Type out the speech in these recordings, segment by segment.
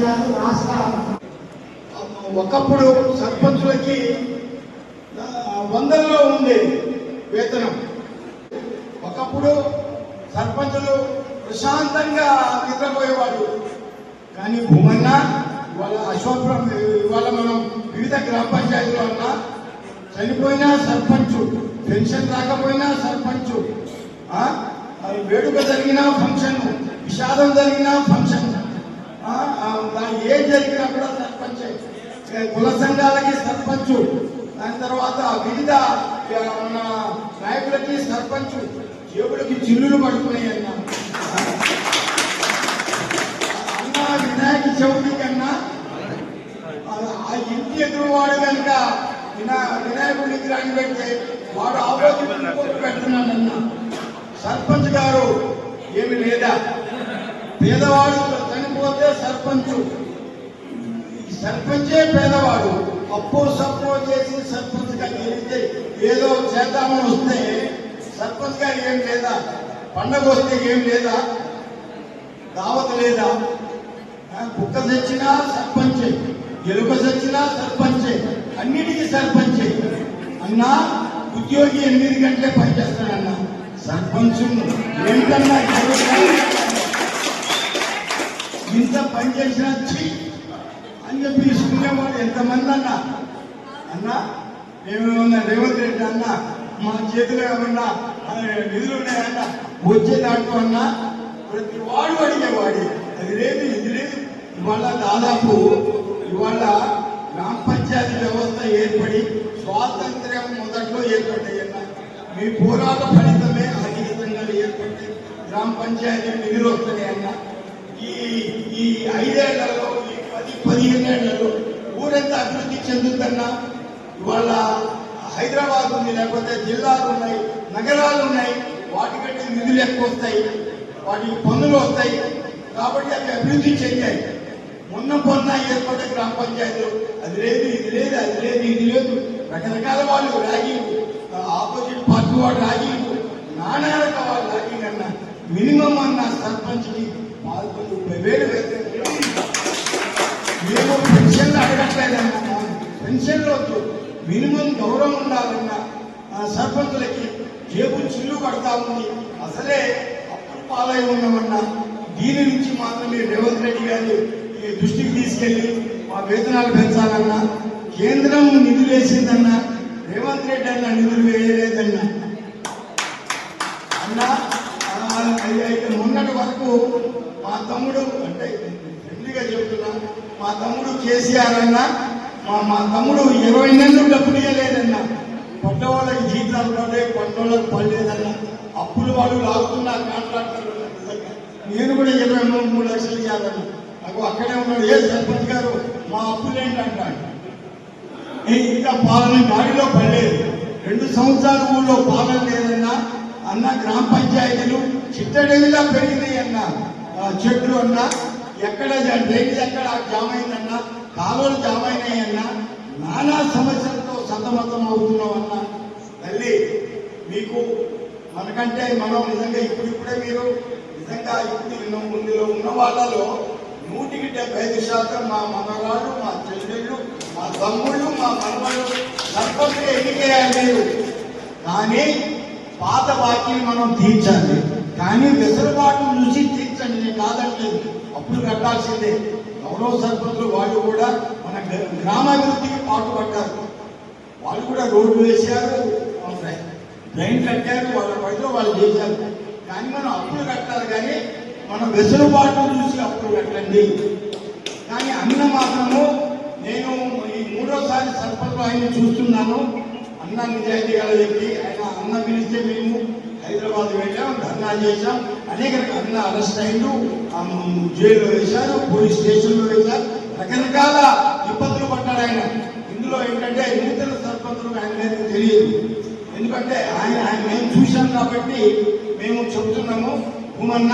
గారు రాష్ట్ర ఒకప్పుడు సర్పంచులకి వందల్లో ఉండే వేతనం. ఒకప్పుడు సర్పంచులు ప్రశాంతంగా నిద్రపోయేవాడు. కానీ భూమన్న ఇవాళ అశోకపురం, ఇవాళ మనం వివిధ గ్రామ పంచాయతీలో ఉన్నా చనిపోయినా సర్పంచు, పెన్షన్ రాకపోయినా సర్పంచు, వేడుక జరిగినా ఫంక్షన్, విషాదం జరిగినా ఫంక్షన్, ఏం జరిగినా కూడా సర్పంచ్. కుల సంఘాలకి సర్పంచు, దాని తర్వాత వివిధ నాయకులకి సర్పంచు. జేబులకి చిల్లులు పడుతున్నాయి అన్న వినాయక చవితి కన్నా ఆ ఇంటి ఎదురు వాడు కనుక వినాయకుడి విగ్రహాన్ని పెడితే వాడు ఆలోచన పెడుతున్నాడన్న. సర్పంచ్ గారు ఏమి లేదా, పేదవాడు చనిపోతే సర్పంచు, సర్పంచే పేదవాడు. అప్పు సప్పు చేసి సర్పంచ్ గా గెలిస్తే ఏదో చేద్దామని వస్తే సర్పంచ్ గారు ఏం లేదా, పండగ వస్తే ఏం లేదా, దావత లేదా, కుక్క తెచ్చినా సర్పంచే, ఎలుక తెచ్చినా సర్పంచే, అన్నిటికీ సర్పంచే అన్నా. ఉద్యోగి 8 గంటలే పనిచేస్తాడన్నా, సర్పంచ్ ఏంటన్నా ఇంత పనిచేసినా అని చెప్పి తీసుకునేవాడు ఎంతమంది అన్నా. మేమేమన్నా రేవంత్ రెడ్డి అన్నా మా చేతిలో ఏమన్నా నిధులు ఉన్నాయన్నా వచ్చే దాంట్లో అన్నా ప్రతి వాడు అడిగేవాడి, అది లేదు ఇది లేదు. ఇవాళ దాదాపు ఇవాళ గ్రామ పంచాయతీ వ్యవస్థ ఏర్పడి స్వాతంత్ర్యం మొదట్లో ఏర్పడ్డాయన్నా. మీ పోరాట ఫలితమే అధికంగా ఏర్పడి గ్రామ పంచాయతీ నిధులు వస్తున్నాయన్నా. ఈ 5 ఏళ్లలో, ఈ 10-15 ఏళ్లలో ఊరంతా అభివృద్ధి చెందుతున్నా. ఇవాళ హైదరాబాద్ ఉంది, లేకపోతే జిల్లాలు ఉన్నాయి, నగరాలు ఉన్నాయి, వాటికంటే నిధులు ఎక్కువ వస్తాయి, వాటికి పన్నులు వస్తాయి, కాబట్టి అవి అభివృద్ధి చెందాయి. మొన్న ఏర్పడ్డ గ్రామ పంచాయతీలు అది లేదు ఇది లేదు, అది లేదు ఇది లేదు, రకరకాల వాళ్ళు ర్యాగింగ్, ఆపోజిట్ పార్టీ వాడు ర్యాగింగ్, నానా రకాల వాళ్ళు ర్యాగింగ్ అన్న. మినిమం అన్న సర్పంచ్కి 30,000 మేము పెన్షన్లు అడగట్లేదన్నా. పెన్షన్లు వద్దు, మినిమం గౌరవం ఉండాలన్న. సర్పంచులకి జేబు చిల్లు పడతా ఉంది, అసలే అప్పులు పాలై ఉన్నామన్నా. దీని నుంచి మాత్రమే రేవంత్ రెడ్డి గారి దృష్టికి తీసుకెళ్లి మా వేతనాలు పెంచాలన్నా. కేంద్రం నిధులు వేసిందన్నా, రేవంత్ రెడ్డి అన్న నిధులు వేయలేదన్నా. అన్నా అయితే మొన్నటి వరకు మా తమ్ముడు, అంటే ఫ్రెండ్లీగా చెబుతున్నా, మా తమ్ముడు కేసీఆర్ అన్నా, మా తమ్ముడు 20 నెలలు డబ్బులు ఇవ్వలేదన్నా. పడ్డ వాళ్ళకి జీతాలు పడ్డాయి, పడ్డ వాళ్ళకి పడలేదన్నా. అప్పులు వాళ్ళు లాగుతున్నా కాంట్రాక్టర్లు. నేను కూడా 23 లక్షలు ఇవ్వాలన్నా. నాకు అక్కడే ఉన్నాడు, ఏ సర్పంచ్ గారు మా అప్పులు ఏంటంటాడు. ఇంకా పాలన గాడిలో పడలేదు, 2 సంవత్సరాలు ఊళ్ళో పాలన లేదన్నా. అన్న గ్రామ పంచాయతీలు చిట్టడవిలా పెరిగినాయి అన్న. చెట్లు అన్నా, ఎక్కడ డ్రైనేజ్ ఎక్కడ జామ్ అయిందన్నా, కాలువలు జామ్ అయినాయన్నా. నానా సమస్యలతో సతమతం అవుతున్నామన్నా. తల్లి మీకు మనకంటే మనం నిజంగా ఇప్పుడిప్పుడే మీరు నిజంగా ఇప్పుడు ముందులో ఉన్న వాళ్ళలో 100% మా మనవాళ్ళు, మా చెల్లెళ్ళు, మా తమ్ముళ్ళు, మా మనవాళ్ళు సర్పంచ్ ఎన్నికయ్యారు మీరు. కానీ పాత బాకీలు మనం తీర్చాలి, కానీ వెసులుబాటు నుంచి తీర్చండి. నేను కాదంటలేదు, అప్పుడు కట్టాల్సిందే. గౌరవ సర్పంచులు వాళ్ళు కూడా మన గ్రామాభివృద్ధికి పాటుపడ్డారు. వాళ్ళు కూడా రోడ్లు వేశారు, డ్రైన్ కట్టారు, వాళ్ళ పడిలో వాళ్ళు చేశారు. కానీ మనం అప్పులు కట్టాలి, కానీ మనం వెసులుబాటు చూసి అప్పులు కట్టండి. కానీ అన్న మాత్రము నేను ఈ 3వసారి సర్పంచ్ ఆయన చూస్తున్నాను. అన్న నిజాయితీ గల వ్యక్తి. ఆయన అన్న పిలిస్తే మేము హైదరాబాద్ వెళ్ళాం, ధర్నా చేశాం. అనేక అన్న అరెస్ట్ అయిండు, జైల్లో వేశారు, పోలీస్ స్టేషన్లో వేశారు, రకరకాల ఇబ్బందులు పడ్డాడు ఆయన. ఇందులో ఏంటంటే నూతన సర్పంచులు ఆయన తెలియదు, ఎందుకంటే ఆయన మేము చూశాం కాబట్టి మేము చెబుతున్నాము. భూమన్న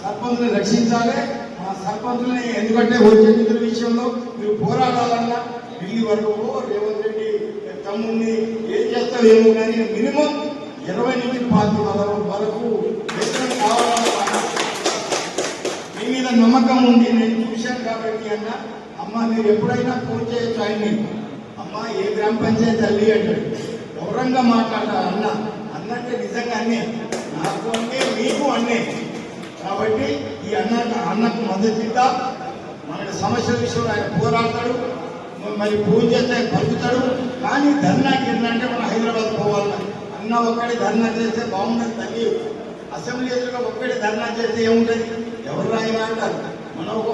సర్పంచుని రక్షించాలి, మా సర్పంచుల్ని. ఎందుకంటే వచ్చే నిధుల విషయంలో మీరు పోరాడాలన్నా ఢిల్లీ వరకు రేవంత్ రెడ్డి తమ్ముడిని ఏం చేస్తావేమో, కానీ మినిమం 20 నుంచి 40 వరకు వేతనం కావాలన్న మీ మీద నమ్మకం ఉంది. నేను చూశాను కాబట్టి కాబట్టి అన్న అమ్మ మీరు ఎప్పుడైనా ఫోన్ చేయొచ్చు ఆయన్ని. అమ్మ ఏ గ్రామ పంచాయతీ తల్లి అంటాడు, గౌరవంగా మాట్లాడతారు అన్న. అన్నంటే నిజంగా అన్నే, నాకు అన్నే మీకు అన్నే. కాబట్టి ఈ అన్నకు మద్దతు ఇద్దాం. మనకి సమస్యల విషయంలో ఆయన పోరాడతాడు, మరి ఫోన్ చేస్తే ఆయన పలుకుతాడు. కానీ ధర్నాకి ఏంటంటే మనం హైదరాబాద్ పోవాలి. అన్న ఒక్కడే ధర్నా చేస్తే బాగుండదు తల్లి. అసెంబ్లీ ఎదురుగా ఒక్కడే ధర్నా చేస్తే ఏముంటుంది, ఎవరు రాయినా అంటారు. మనం ఒక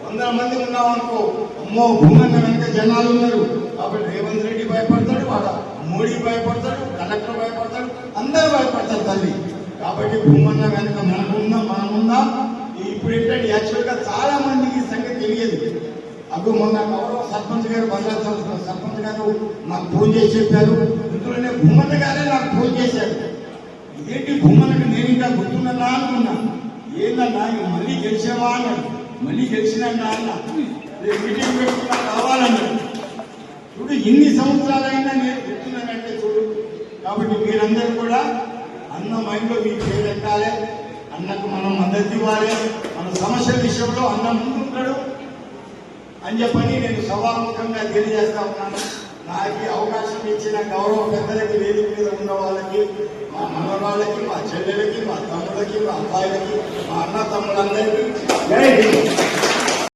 100 మంది ఉన్నాం అనుకో, అమ్మో భూమన్న వెనక జనాలు ఉన్నారు. కాబట్టి రేవంత్ రెడ్డి భయపడతాడు, వాడ మోడీ భయపడతాడు, కలెక్టర్ భయపడతాడు, అందరూ భయపడతారు తల్లి. కాబట్టి భూమన్న వెనక మనముందాం. ఇప్పుడు ఏంటంటే యాక్చువల్గా చాలా మందికి ఈ సంగతి తెలియదు. అప్పుడు మొన్న గౌరవ సర్పంచ్ గారు, బంగారు సర్పంచ్ గారు నాకు ఫోన్ చేసి చెప్పారు. ఇందులోనే భూమన్న గారే నాకు ఫోన్ చేశారు. ఇదేంటి భూమన్నకి నేను ఇంకా గుర్తున్నా అనుకున్నా. ఏందన్నా మళ్ళీ గెలిచావా అన్నాడు. మళ్ళీ గెలిచినా అన్న, మీటింగ్ పెట్టుకున్నా కావాలన్నాడు. చూడు ఇన్ని సంవత్సరాలైనా నేను గుర్తున్నానంటే చూడు. కాబట్టి మీరందరూ కూడా అన్న మైండ్లో మీకు పెట్టాలి, అన్నకు మనం మద్దతు ఇవ్వాలి. మన సమస్యల విషయంలో అన్న ముందుంటాడు అని చెప్పని నేను సభాముఖంగా తెలియజేస్తా ఉన్నాను. నాకు అవకాశం ఇచ్చిన గౌరవ పెద్దలకి, వేదిక మీద ఉన్న వాళ్ళకి, మా మనవాళ్ళకి, మా చెల్లెలకి, మా తమ్ముళ్ళకి, మా అబ్బాయిలకి, మా అన్న తమ్ముళ్ళందరికీ జై హింద్.